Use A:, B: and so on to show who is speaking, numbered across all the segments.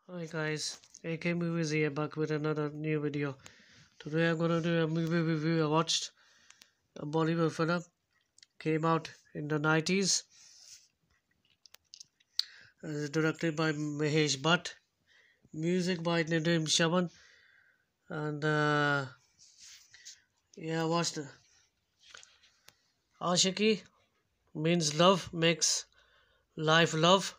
A: Hi guys, AK Movies here back with another new video. Today I'm gonna do a movie review. I watched a Bollywood film, came out in the 90s, directed by Mahesh Bhatt, music by Nadeem Shaban, and yeah, I watched Aashiqui means love makes life love.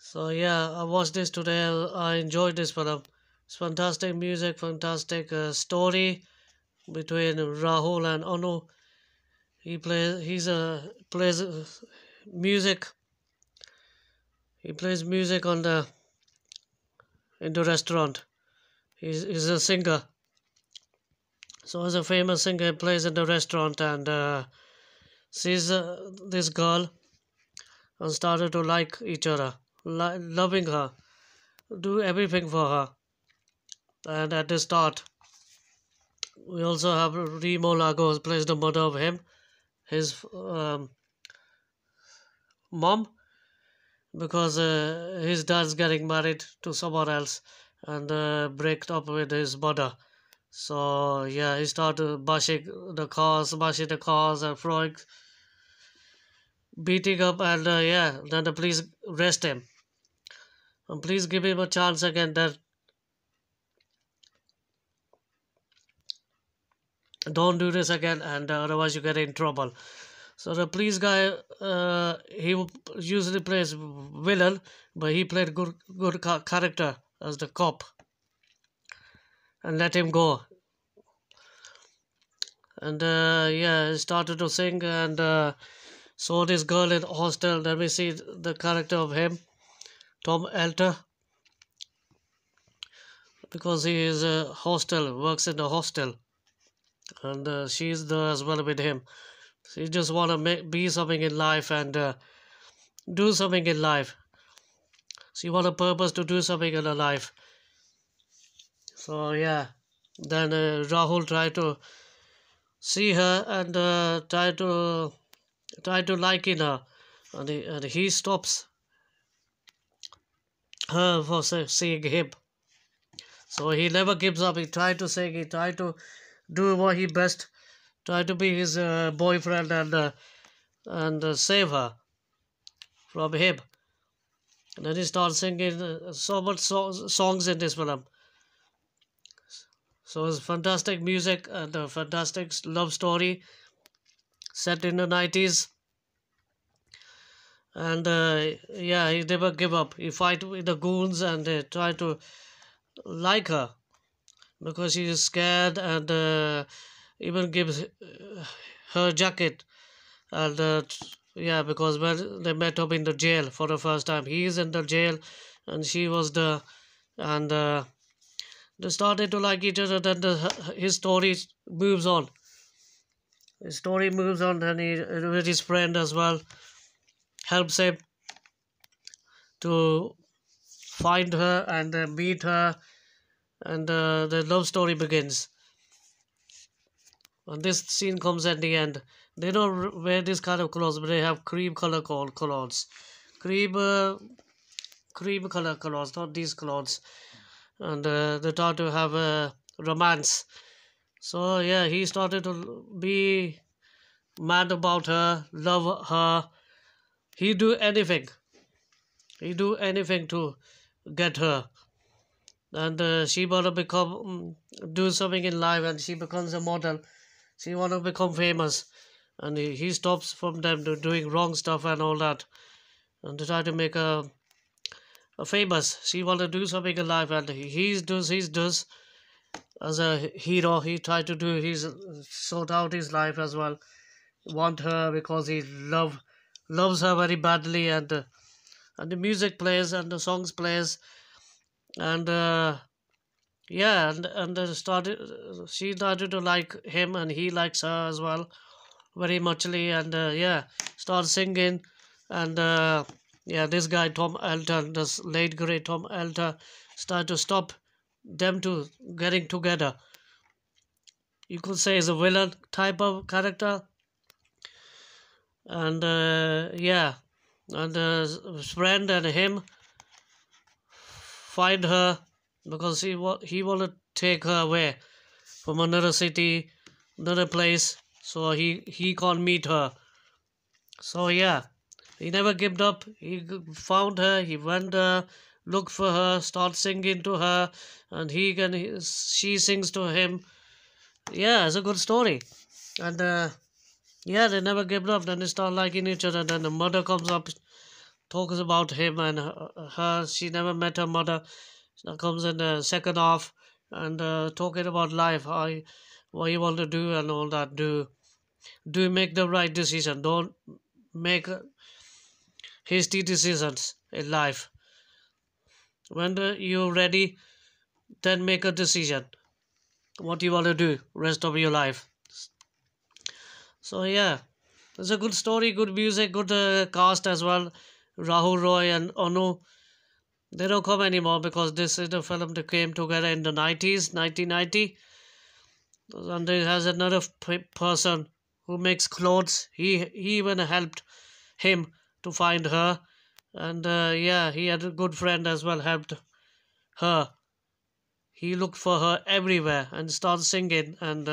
A: So yeah, I watched this today. I enjoyed this film. It's fantastic music, fantastic story between Rahul and Anu. He plays music. He plays music on the in the restaurant. He's a singer. So as a famous singer, he plays in the restaurant and sees this girl and started to like each other, loving her, do everything for her. And at the start, we also have Remo Lago who plays the mother of him, his mom, because his dad's getting married to someone else and break up with his mother. So yeah, he started smashing the cars and throwing, beating up, and yeah, then the police arrest him. And please give him a chance again. That don't do this again, and otherwise you get in trouble. So the police guy, usually plays villain, but he played good character as the cop, and let him go. And yeah, he started to sing and saw this girl in hostel. Then we see the character of him, Tom Elter, because he is a hostel, works in the hostel, and she's there as well with him. She just want to be something in life and do something in life. She want a purpose to do something in her life. So yeah, then Rahul tried to see her and try to like in her, and he stops her for seeing him. So he never gives up. He tried to sing. He tried to do what he best. Try to be his boyfriend and save her from him. And then he starts singing so much songs in this film. So it's fantastic music and a fantastic love story set in the 90s. And yeah, he never give up. He fight with the goons and try to like her because she is scared and even gives her jacket. And yeah, because when they met up in the jail for the first time, he is in the jail and she was the and they started to like each other. Then his story moves on. His story moves on, and he with his friend as well helps him to find her and meet her, and the love story begins. And this scene comes at the end. They don't wear this kind of clothes, but they have cream color clothes, cream cream color clothes, not these clothes. And they start to have a romance. So yeah, he started to be mad about her, love her. He do anything. He do anything to get her, and she wanna become do something in life, and she becomes a model. She wanna become famous, and he stops from them to doing wrong stuff and all that, and to try to make a famous. She wanna do something in life, and he does as a hero. He tried to do his sort out his life as well. Want her because he loves her very badly, and the music plays and the songs plays, and yeah, and she started to like him and he likes her as well very muchly, and yeah, start singing, and yeah, this guy Tom Elton, this late great Tom Elton, start to stop them two getting together. You could say is a villain type of character, and yeah, and his friend and him find her because he wanted to take her away from another city, another place. So he can't meet her. So yeah, he never gave up. He found her. He went looked for her, start singing to her, and she sings to him. Yeah, it's a good story. And yeah, they never gave up. Then they start liking each other. Then the mother comes up, talks about him and her. She never met her mother. That comes in the second half and talking about life, what you want to do and all that. Do make the right decision. Don't make hasty decisions in life. When you're ready, then make a decision. What you want to do rest of your life. So yeah, it's a good story, good music, good cast as well. Rahul Roy and Anu. They don't come anymore because this is the film that came together in the 90s, 1990. And there has another person who makes clothes. He even helped him to find her. And yeah, he had a good friend as well, helped her. He looked for her everywhere and started singing. And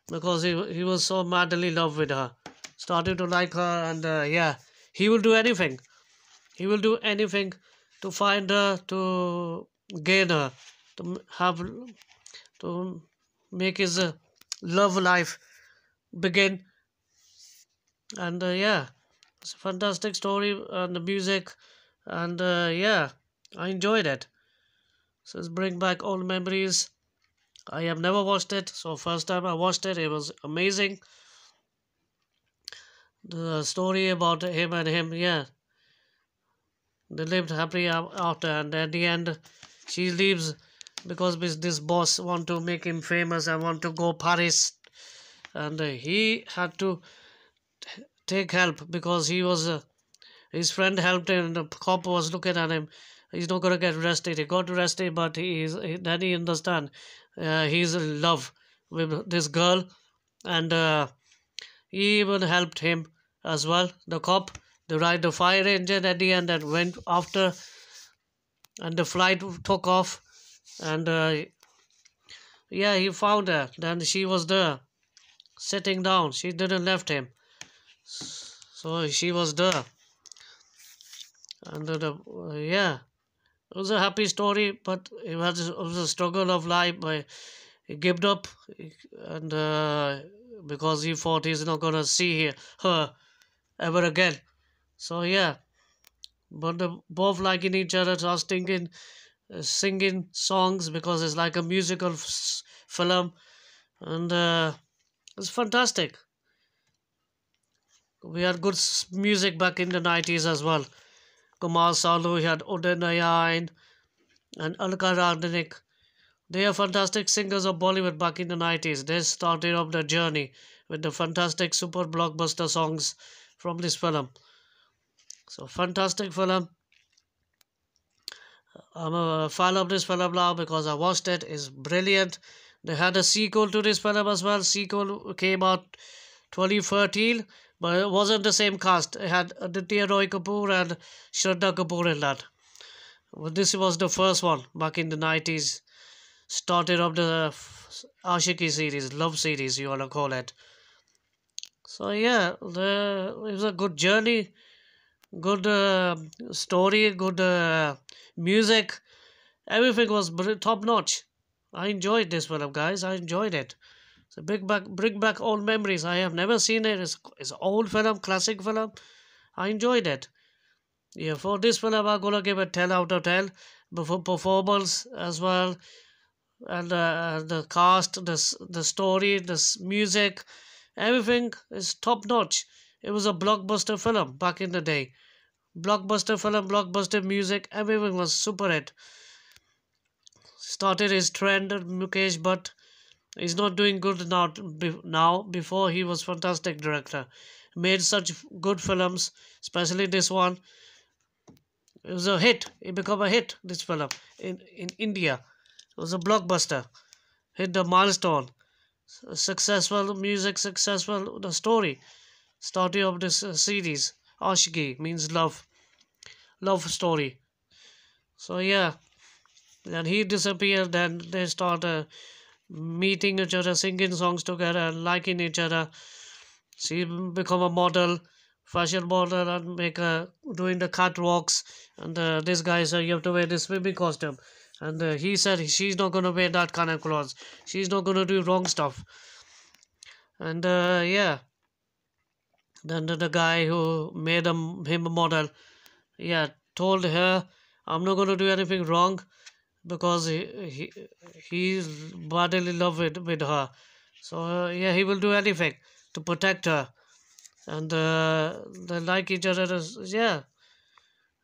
A: because he was so madly in love with her, started to like her. And yeah, he will do anything. He will do anything to find her, to gain her, to have, to make his love life begin. And yeah, it's a fantastic story and the music. And yeah, I enjoyed it. So it's bring back old memories. I have never watched it, so first time I watched it, it was amazing. The story about him and him, yeah, they lived happily after, and at the end, she leaves because this boss want to make him famous and want to go Paris, and he had to take help because he was his friend helped him. And the cop was looking at him. He's not gonna get arrested. He got arrested, but then he understand he's in love with this girl, and he even helped him as well. The cop, they ride the fire engine at the end and went after, and the flight took off, and yeah, he found her. Then she was there, sitting down. She didn't left him, so she was there, and yeah, it was a happy story, but it was a struggle of life. But he gave up, and because he thought he's not gonna see her ever again. So yeah, but they both liking each other, just thinking, singing songs because it's like a musical film, and it's fantastic. We had good music back in the 90s as well. Kumar Salu, we had Uday Nayan and Alka Yagnik. They are fantastic singers of Bollywood back in the 90s. They started off their journey with the fantastic super blockbuster songs from this film. So, fantastic film. I'm a fan of this film now because I watched it. It's brilliant. They had a sequel to this film as well. Sequel came out 2013, but it wasn't the same cast. It had Aditya Roy Kapoor and Shraddha Kapoor in that. Well, this was the first one back in the 90s. Started off the Aashiqui series, love series, you wanna call it. So yeah, it was a good journey, good story, good music. Everything was top notch. I enjoyed this film, guys. I enjoyed it. So bring back old memories. I have never seen it. It's old film, classic film. I enjoyed it. Yeah, for this film, I'm gonna give it 10 out of 10. Before performance as well, and the cast, the story, music, everything is top notch. It was a blockbuster film back in the day. Blockbuster film, blockbuster music, everything was super hit. Started his trend, Mukesh, but he's not doing good now. Now, before he was fantastic director, made such good films, especially this one. It was a hit. It became a hit. This film in India, it was a blockbuster. Hit the milestone. Successful music, successful the story. Story of this series. Aashiqui means love, love story. So yeah, and he disappeared. Then they start meeting each other, singing songs together, liking each other. She become a model, fashion model, and make a doing the catwalks. And this guy said, "You have to wear this swimming costume." And he said she's not gonna wear that kind of clothes. She's not gonna do wrong stuff. And yeah, then the guy who made him a model, yeah, told her, "I'm not gonna do anything wrong because he's madly in love with her. So yeah, he will do anything to protect her." And they like each other. Yeah,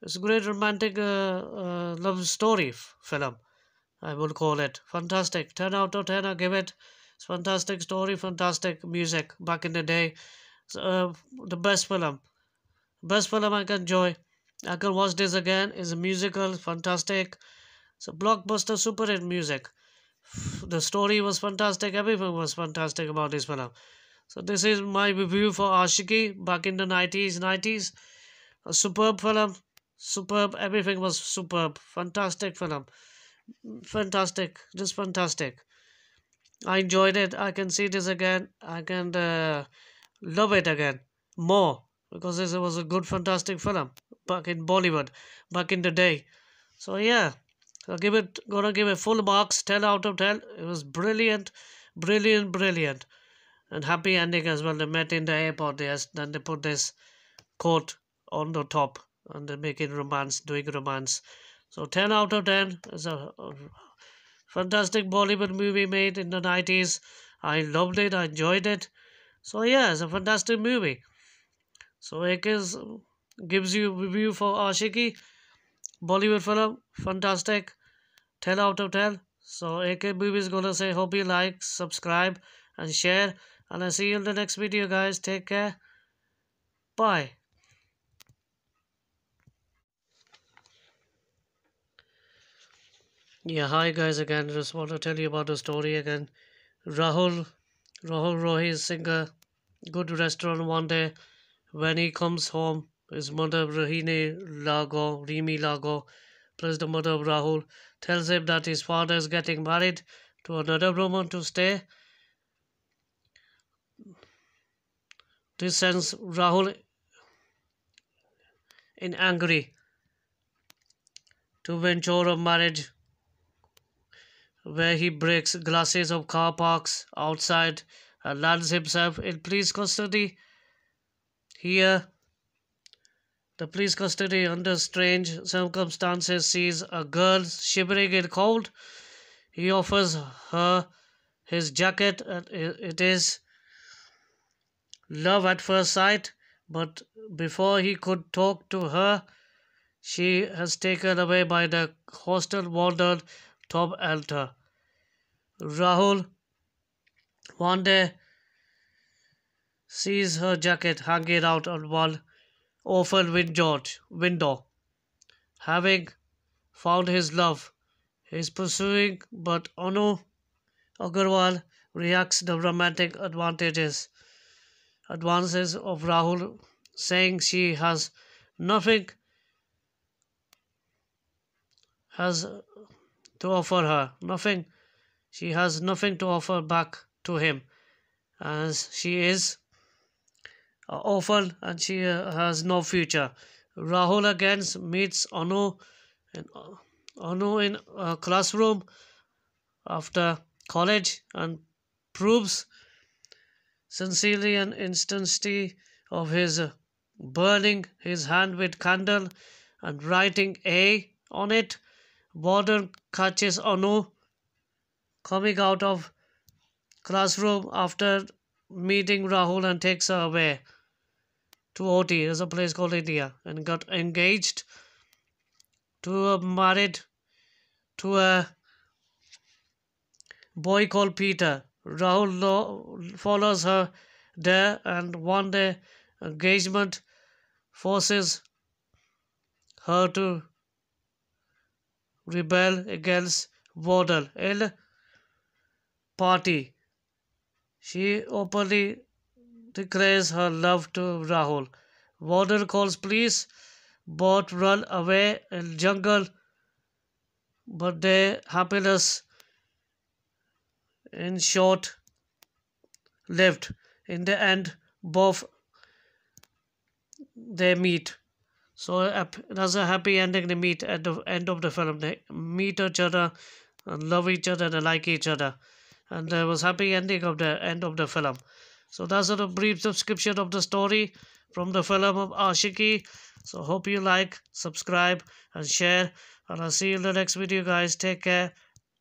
A: it's a great romantic love story film, I would call it. Fantastic. 10 out of 10, I give it. It's fantastic story, fantastic music back in the day. So, the best film. Best film I can enjoy. I can watch this again. It's a musical, fantastic. It's a blockbuster super hit music. The story was fantastic. Everything was fantastic about this film. So this is my review for Aashiqui back in the 90s. A superb film. Superb. Everything was superb. Fantastic film. Fantastic. Just fantastic. I enjoyed it. I can see this again. I can love it again more because this was a good, fantastic film back in Bollywood back in the day. So yeah, gonna give it full marks, 10 out of 10. It was brilliant, brilliant, brilliant, and happy ending as well. They met in the airport. Yes, then they put this quote on the top and they make it romance, doing romance. So 10 out of 10 is a fantastic Bollywood movie made in the 90s. I loved it. I enjoyed it. So yeah, it's a fantastic movie. So it gives you review for Aashiqui Bollywood film. Fantastic. 10 out of 10. So AK movie is gonna say hope you like, subscribe and share. And I'll see you in the next video guys. Take care. Bye. Yeah, hi guys again. Just want to tell you about the story again. Rahul Rohi is singer. Good restaurant one day. When he comes home, his mother Rimi Lago, plus the mother of Rahul, tells him that his father is getting married to another woman to stay. This sends Rahul in angry to venture a marriage where he breaks glasses of car parks outside and lands himself in police custody. Here, the police custody, under strange circumstances, sees a girl shivering in cold. He offers her his jacket, and it is love at first sight. But before he could talk to her, she has taken away by the hostel warden Tom Alter. Rahul one day sees her jacket hanging out on one open window. Having found his love, he is pursuing, but Agarwal reacts the romantic advances of Rahul, saying she nothing has to offer her, nothing. She has nothing to offer back to him, as she is orphan and she has no future. Rahul again meets in, Anu in a classroom after college and proves sincerely and instantly of his burning his hand with candle and writing A on it. Warden catches Anu coming out of classroom after meeting Rahul and takes her away to OT, there's a place called India, and got engaged to married to a boy called Peter. Rahul follows her there, and one day engagement forces her to rebel against Wardle in party. She openly declares her love to Rahul. Warden calls police, both run away in jungle but their happiness in short lived. In the end, both they meet. So there's a happy ending. They meet at the end of the film. They meet each other and love each other and like each other. And there was happy ending of the end of the film. So that's a brief description of the story from the film of Aashiqui. So hope you like, subscribe and share. And I'll see you in the next video guys. Take care.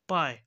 A: Bye.